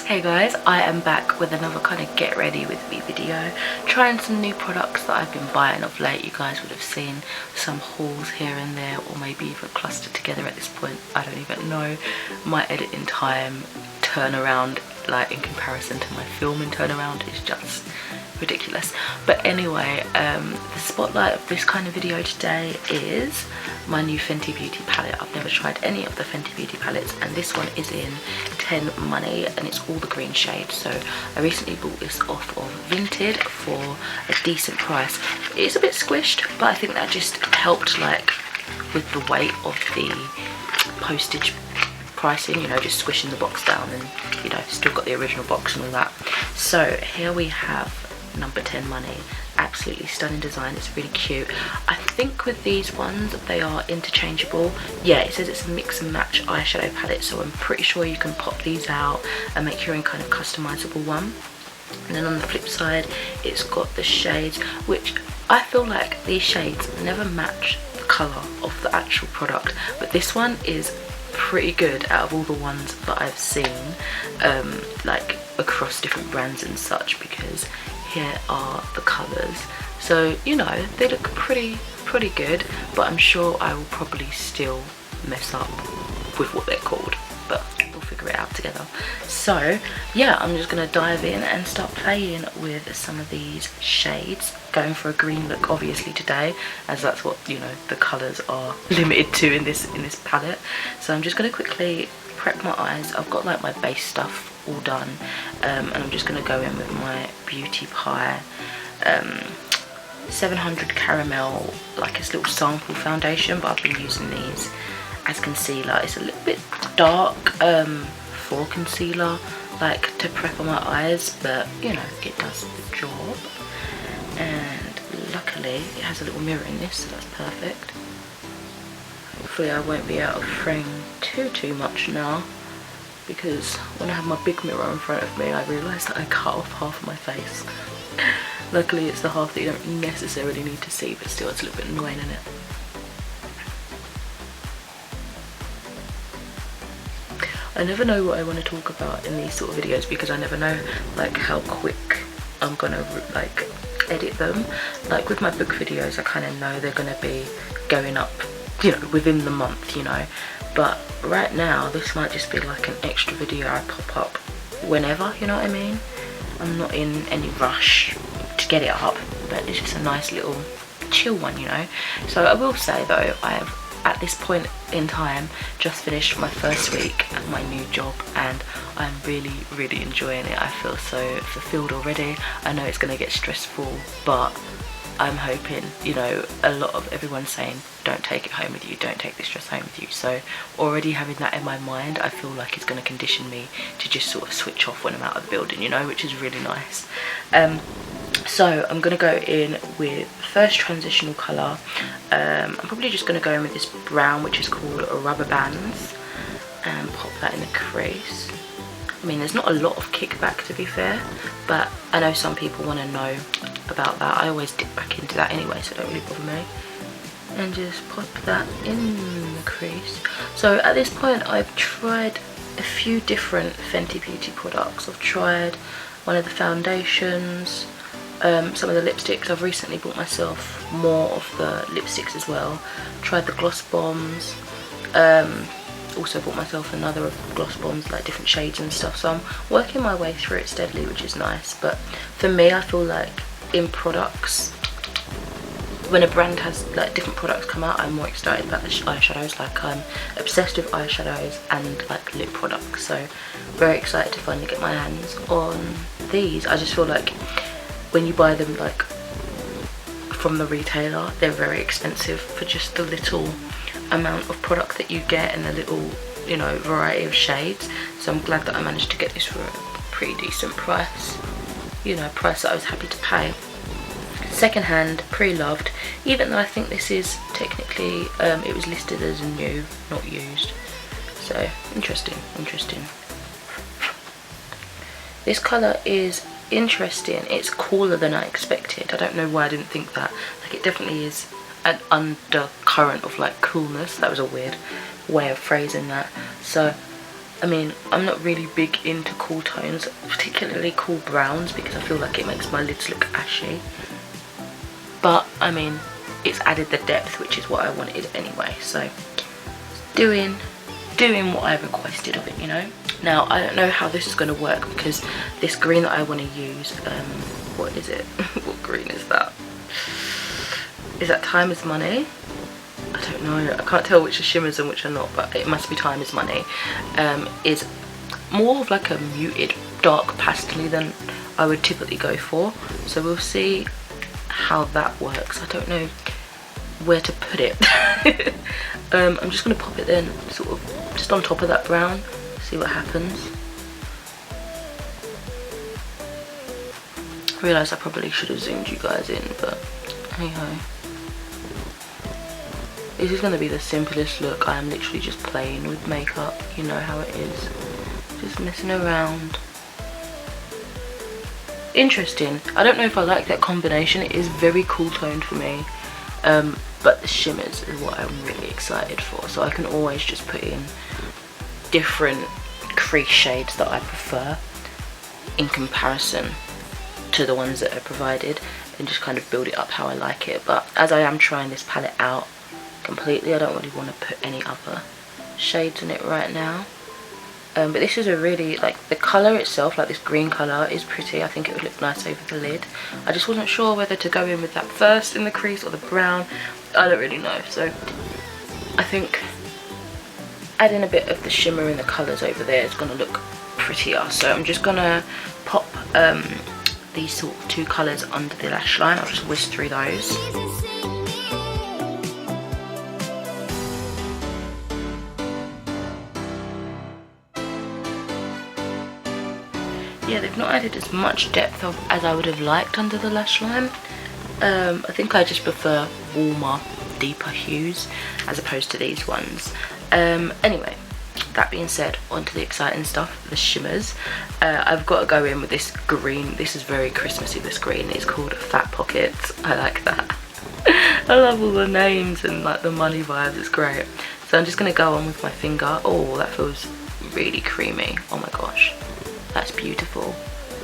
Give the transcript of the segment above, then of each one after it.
Hey guys, I am back with another kind of get ready with me video, trying some new products that I've been buying of late. You guys would have seen some hauls here and there, or maybe even clustered together at this point. I don't even know. My editing time turnaround, like in comparison to my filming turnaround, is just ridiculous. But anyway, the spotlight of this kind of video today is my new Fenty Beauty palette. I've never tried any of the Fenty Beauty palettes, and this one is in 10 Money and it's all the green shades. So I recently bought this off of Vinted for a decent price. It's a bit squished, but I think that just helped, like with the weight of the postage pricing, you know, just squishing the box down, and you know, still got the original box and all that. So here we have number 10 Money. Absolutely stunning design. It's really cute. I think with these ones they are interchangeable. Yeah, it says it's a mix and match eyeshadow palette, so I'm pretty sure you can pop these out and make your own kind of customizable one. And then on the flip side, it's got the shades, which I feel like these shades never match the color of the actual product, but this one is pretty good out of all the ones that I've seen, like across different brands and such, because here are the colors. So you know, they look pretty good, but I'm sure I will probably still mess up with what they're called, but we'll figure it out together. So yeah, I'm just gonna dive in and start playing with some of these shades. Going for a green look obviously today, as that's what, you know, the colors are limited to in this palette. So I'm just gonna quickly prep my eyes. I've got like my base stuff all done, and I'm just gonna go in with my Beauty Pie 700 Caramel, like this little sample foundation, but I've been using these as concealer. It's a little bit dark for concealer, like to prep on my eyes, but you know, it does the job. And luckily it has a little mirror in this, so that's perfect. Hopefully I won't be out of frame too much now, because when I have my big mirror in front of me, I realised that I cut off half of my face. Luckily it's the half that you don't necessarily need to see, but still it's a little bit annoying, isn't it? I never know what I want to talk about in these sort of videos, because I never know like how quick I'm gonna like edit them. Like with my book videos, I kind of know they're gonna be going up, you know, within the month, you know, but right now this might just be like an extra video I pop up whenever, you know what I mean? I'm not in any rush to get it up, but it's just a nice little chill one, you know. So I will say though, I have at this point in time just finished my first week at my new job, and I'm really enjoying it. I feel so fulfilled already. I know it's gonna get stressful, but I'm hoping, you know, a lot of everyone's saying don't take it home with you, don't take the stress home with you. So already having that in my mind, I feel like it's going to condition me to just sort of switch off when I'm out of the building, you know, which is really nice. So I'm going to go in with first transitional colour. I'm probably just going to go in with this brown, which is called Rubber Bands, and pop that in the crease. I mean, there's not a lot of kickback, to be fair, but I know some people want to know about that. I always dip back into that anyway, so it don't really bother me. And just pop that in the crease. So at this point I've tried a few different Fenty Beauty products. I've tried one of the foundations, some of the lipsticks. I've recently bought myself more of the lipsticks as well. Tried the gloss bombs. Also bought myself another of the gloss bombs, like different shades and stuff. So I'm working my way through it steadily, which is nice. But for me, I feel like in products, when a brand has like different products come out, I'm more excited about the eyeshadows. Like I'm obsessed with eyeshadows and like lip products, so very excited to finally get my hands on these. I just feel like when you buy them like from the retailer, they're very expensive for just the little amount of product that you get and the little, you know, variety of shades. So I'm glad that I managed to get this for a pretty decent price, you know, a price that I was happy to pay. Secondhand, pre-loved, even though I think this is technically it was listed as new, not used. So interesting. This colour is interesting. It's cooler than I expected. I don't know why I didn't think that. Like, it definitely is an undercurrent of like coolness. That was a weird way of phrasing that. So I mean, I'm not really big into cool tones, particularly cool browns, because I feel like it makes my lids look ashy. But, I mean, it's added the depth, which is what I wanted anyway. So, doing what I requested of it, you know. Now, I don't know how this is going to work, because this green that I want to use, what is it? What green is that? Is that Time is Money? I don't know, I can't tell which are shimmers and which are not, but it must be Time is Money. Is more of like a muted dark pastel than I would typically go for, so we'll see how that works. I don't know where to put it. I'm just going to pop it in sort of just on top of that brown, see what happens. I realise I probably should have zoomed you guys in, but hey ho. This is going to be the simplest look. I am literally just playing with makeup, you know how it is, just messing around. Interesting. I don't know if I like that combination. It is very cool toned for me, but the shimmers is what I'm really excited for, so I can always just put in different crease shades that I prefer in comparison to the ones that are provided, and just kind of build it up how I like it. But as I am trying this palette out completely, I don't really want to put any other shades in it right now. But this is a really, like, the colour itself, like this green colour is pretty. I think it would look nice over the lid. I just wasn't sure whether to go in with that first in the crease or the brown. I don't really know. So I think adding a bit of the shimmer in the colours over there is going to look prettier. So I'm just going to pop these sort of two colours under the lash line. I'll just whisk through those. Yeah, they've not added as much depth as I would have liked under the lash line. I think I just prefer warmer, deeper hues as opposed to these ones. Anyway, that being said, on to the exciting stuff, the shimmers. I've got to go in with this green. This is very Christmassy, this green. It's called Fat Pockets. I like that. I love all the names and like the money vibes, it's great. So I'm just going to go on with my finger. Oh, that feels really creamy. Oh my gosh. That's beautiful.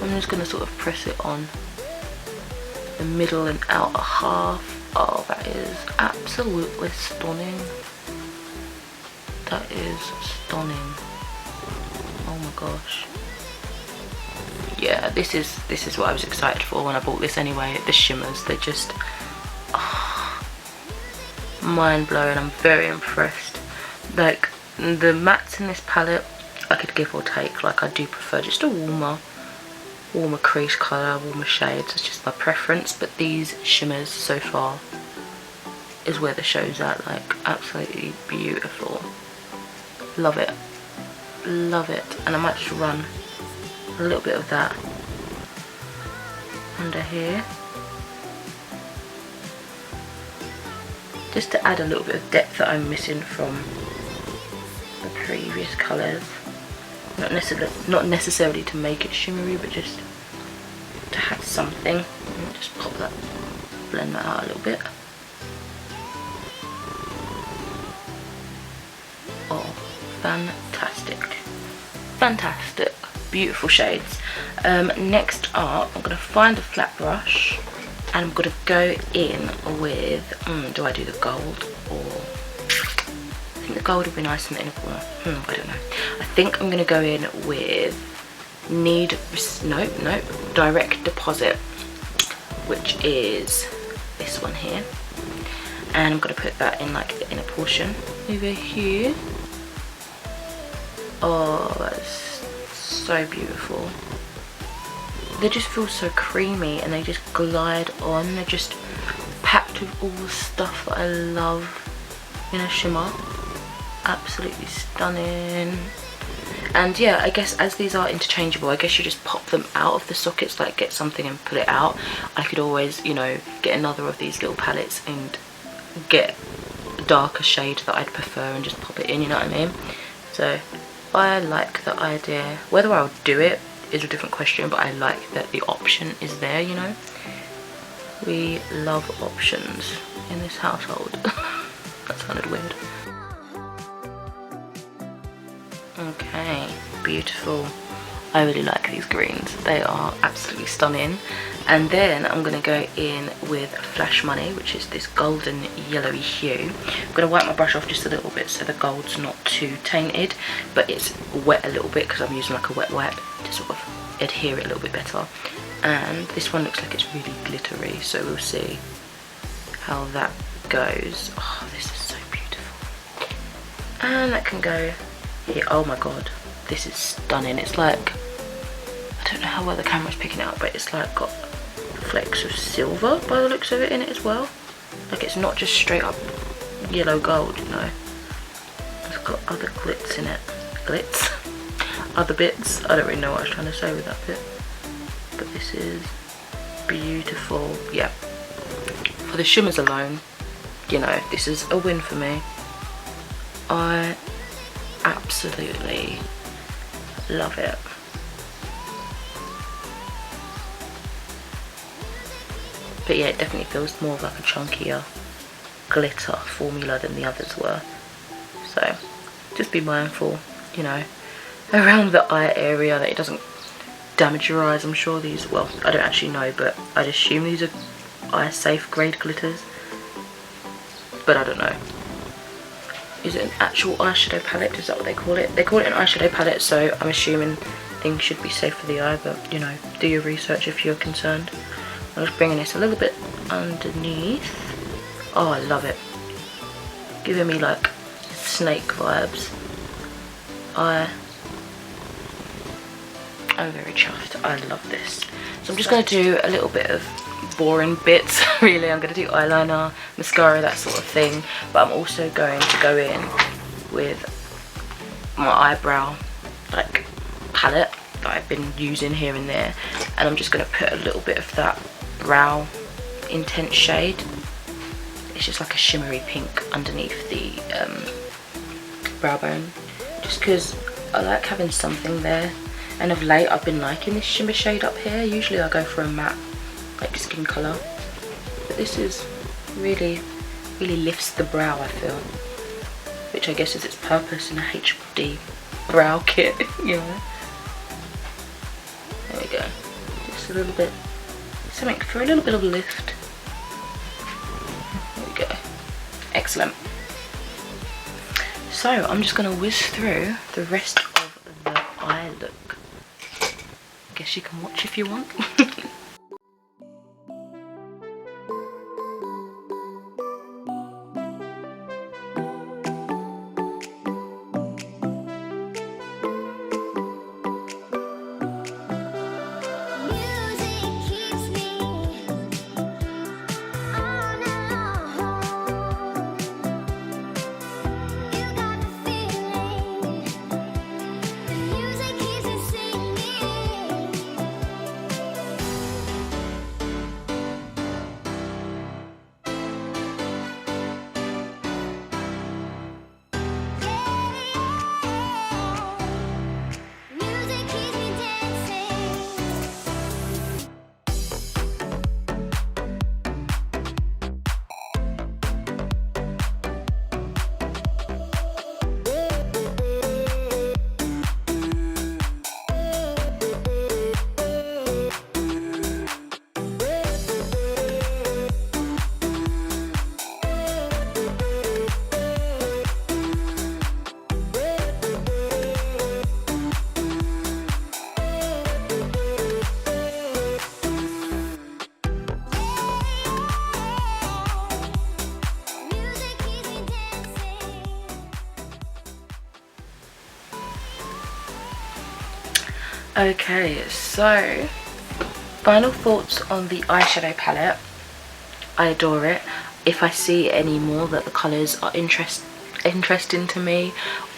I'm just going to sort of press it on the middle and outer half. Oh, that is absolutely stunning. That is stunning. Oh my gosh. Yeah, this is what I was excited for when I bought this anyway. The shimmers, they're just mind blowing. I'm very impressed. Like, the mattes in this palette, I could give or take. Like, I do prefer just a warmer crease colour, warmer shades. It's just my preference. But these shimmers so far is where the show's at. Like, absolutely beautiful. Love it. Love it. And I might just run a little bit of that under here, just to add a little bit of depth that I'm missing from the previous colours. Not necessarily to make it shimmery, but just to have something. Just pop that, blend that out a little bit. Oh, fantastic. Fantastic. Beautiful shades. Next up, I'm going to find a flat brush and I'm going to go in with, do I do the gold or... I think the gold would be nice in the inner corner. I don't know. I think I'm going to go in with Direct Deposit, which is this one here. And I'm going to put that in like the inner portion over here. Oh, that's so beautiful. They just feel so creamy and they just glide on. They're just packed with all the stuff that I love in a shimmer. Absolutely stunning. And yeah, I guess as these are interchangeable, I guess you just pop them out of the sockets, like get something and pull it out. I could always, you know, get another of these little palettes and get a darker shade that I'd prefer and just pop it in, you know what I mean? So I like the idea. Whether I'll do it is a different question, but I like that the option is there, you know. We love options in this household. That sounded weird. Okay, beautiful. I really like these greens. They are absolutely stunning. And then I'm going to go in with Flash Money, which is this golden yellowy hue. I'm going to wipe my brush off just a little bit so the gold's not too tainted, but it's wet a little bit because I'm using like a wet wipe to sort of adhere it a little bit better. And this one looks like it's really glittery, so we'll see how that goes. Oh, this is so beautiful. And that can go here. Oh my god, this is stunning. It's like, I don't know how well the camera's picking it up, but it's like got flecks of silver by the looks of it in it as well. Like it's not just straight up yellow gold, you know. It's got other glitz in it. Glitz? Other bits. I don't really know what I was trying to say with that bit. But this is beautiful. Yeah. For the shimmers alone, you know, this is a win for me. I absolutely love it. But yeah, it definitely feels more like a chunkier glitter formula than the others were. So just be mindful, you know, around the eye area that it doesn't damage your eyes. I'm sure these, well, I don't actually know, but I'd assume these are eye safe grade glitters. But I don't know. Is it an actual eyeshadow palette? Is that what they call it? They call it an eyeshadow palette, so I'm assuming things should be safe for the eye, but you know, do your research if you're concerned. I'm just bringing this a little bit underneath. Oh, I love it. Giving me like snake vibes. I'm very chuffed. I love this. So I'm just going to do a little bit of boring bits, really. I'm going to do eyeliner, mascara, that sort of thing. But I'm also going to go in with my eyebrow like palette that I've been using here and there. And I'm just going to put a little bit of that brow intense shade. It's just like a shimmery pink underneath the brow bone, just because I like having something there. And of late I've been liking this shimmer shade up here. Usually I go for a matte like skin colour, but this is really lifts the brow, I feel, which I guess is its purpose in a HD brow kit, you know. There we go, just a little bit, something for a little bit of lift. There we go, excellent. So I'm just going to whiz through the rest of the eye look. I guess you can watch if you want. Okay, so final thoughts on the eyeshadow palette. I adore it. If I see any more that the colours are interesting to me,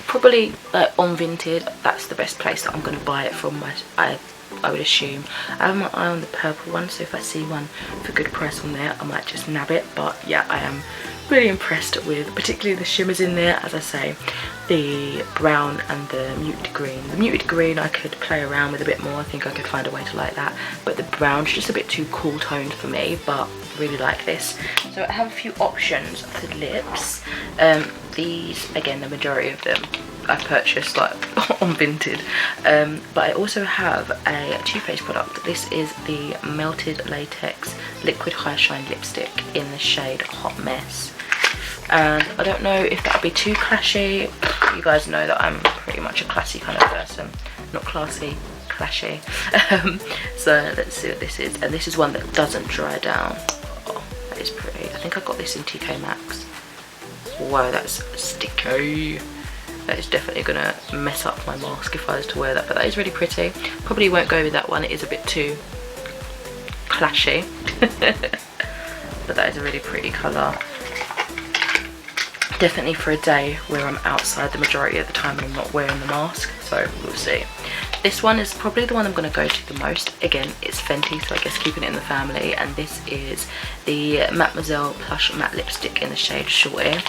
probably like on Vinted, that's the best place that I'm going to buy it from. I would assume. I have my eye on the purple one, so if I see one for good price on there, I might just nab it. But yeah, I am really impressed with particularly the shimmers in there. As I say, the brown and the muted green. The muted green I could play around with a bit more. I think I could find a way to like that, but the brown's just a bit too cool toned for me, but really like this. So I have a few options for lips. These, again, the majority of them I purchased like on Vinted. But I also have a Too Faced product. This is the Melted Latex Liquid High Shine Lipstick in the shade Hot Mess. And I don't know if that'll be too clashy. You guys know that I'm pretty much a classy kind of person. Not classy, clashy. So let's see what this is. And this is one that doesn't dry down. Oh, that is pretty. I think I got this in TK Maxx. Wow, that's sticky. That is definitely gonna mess up my mask if I was to wear that, but that is really pretty. Probably won't go with that one. It is a bit too clashy. But that is a really pretty colour. Definitely for a day where I'm outside the majority of the time and I'm not wearing the mask, so we'll see. This one is probably the one I'm going to go to the most. Again, it's Fenty, so I guess keeping it in the family. And this is the Mademoiselle Plush Matte Lipstick in the shade Shorty.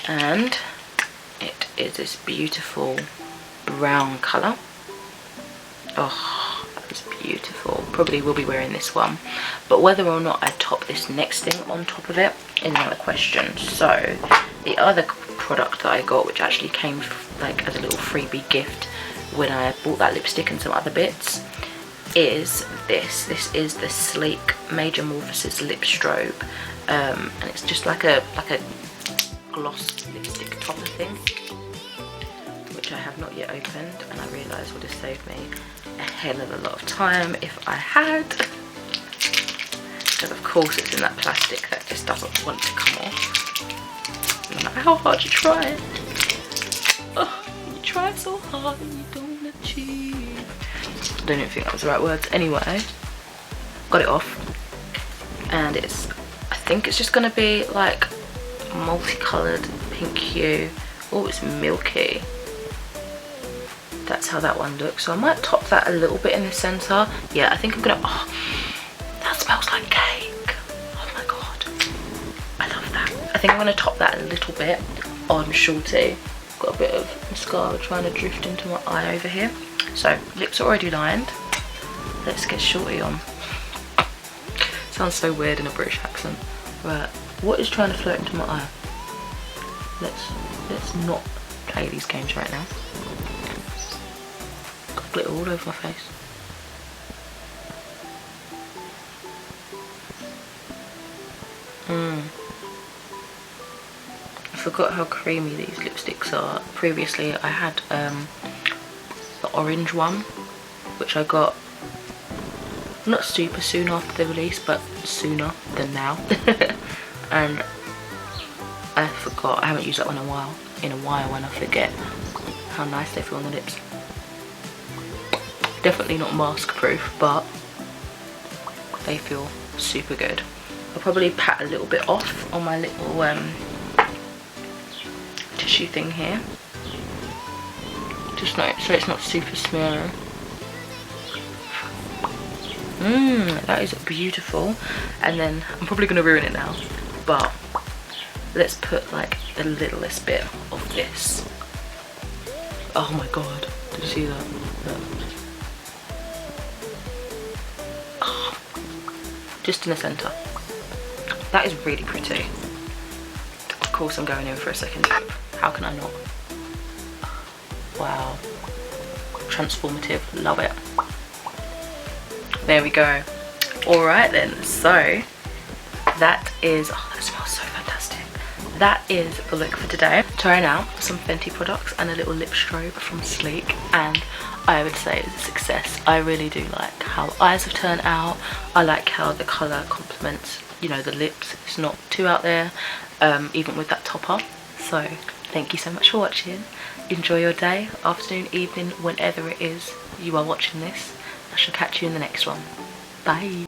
And it is this beautiful brown colour. Oh, that is beautiful. Probably will be wearing this one. But whether or not I top this next thing on top of it is another question. So the other product that I got, which actually came like as a little freebie gift when I bought that lipstick and some other bits, is this. This is the Sleek Major Morphosis Lip Strobe, and it's just like a gloss lipstick topper thing, which I have not yet opened, and I realise would have saved me a hell of a lot of time if I had. Because of course it's in that plastic that just doesn't want to come off, no matter how hard you try. Oh, you try so hard and you don't achieve. I don't even think that was the right words. Anyway, got it off, and it's, I think it's just gonna be like multicoloured pink hue. Oh, it's milky. That's how that one looks. So I might top that a little bit in the centre. Yeah, I think I'm gonna, oh, that smells like cake. Oh my god, I love that. I think I'm gonna top that a little bit on Shorty. Got a bit of mascara trying to drift into my eye over here. So lips are already lined. Let's get Shorty on. Sounds so weird in a British accent. Right, what is trying to float into my eye? Let's not play these games right now. Got glitter all over my face. I forgot how creamy these lipsticks are. Previously I had the orange one, which I got not super soon after the release, but sooner than now. And I forgot, I haven't used that one in a while, and I forget how nice they feel on the lips. Definitely not mask proof, but they feel super good. I'll probably pat a little bit off on my little tissue thing here, just so it's not super smeary. That is beautiful. And then I'm probably going to ruin it now, but let's put like the littlest bit of this. Oh my god, did you see that? Look. Oh, just in the centre. That is really pretty. Of course I'm going in for a second dip. How can I not? Wow. Transformative, love it. There we go. Alright then, so that is, oh that smells so fantastic. That is the look for today. Trying out some Fenty products and a little lip strobe from Sleek, and I would say it's a success. I really do like how the eyes have turned out. I like how the colour complements, you know, the lips. It's not too out there, even with that topper. So thank you so much for watching. Enjoy your day, afternoon, evening, whenever it is you are watching this. I shall catch you in the next one. Bye.